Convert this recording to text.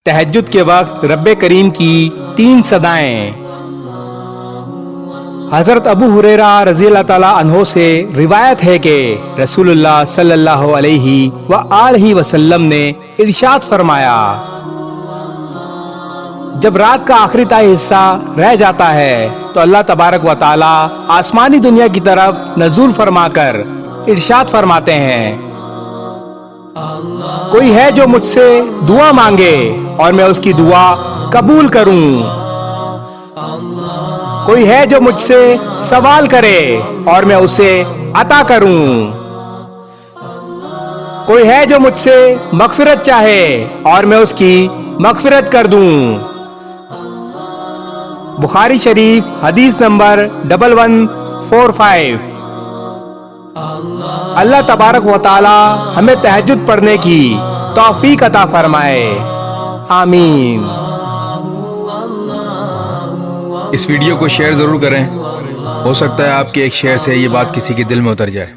تہجد کے وقت رب کریم کی 3 صدائیں۔ حضرت ابو ہریرہ رضی اللہ تعالیٰ عنہ سے روایت ہے کہ رسول اللہ صلی اللہ علیہ وآلہ وسلم نے ارشاد فرمایا، جب رات کا آخری تہائی حصہ رہ جاتا ہے تو اللہ تبارک و تعالی آسمانی دنیا کی طرف نزول فرما کر ارشاد فرماتے ہیں، کوئی ہے جو مجھ سے دعا مانگے اور میں اس کی دعا قبول کروں، کوئی ہے جو مجھ سے سوال کرے اور میں اسے عطا کروں، کوئی ہے جو مجھ سے مغفرت چاہے اور میں اس کی مغفرت کر دوں۔ بخاری شریف حدیث نمبر 1145۔ اللہ تبارک و تعالی ہمیں تہجد پڑھنے کی توفیق عطا فرمائے، آمین۔ اس ویڈیو کو شیئر ضرور کریں، ہو سکتا ہے آپ کے ایک شیئر سے یہ بات کسی کے دل میں اتر جائے۔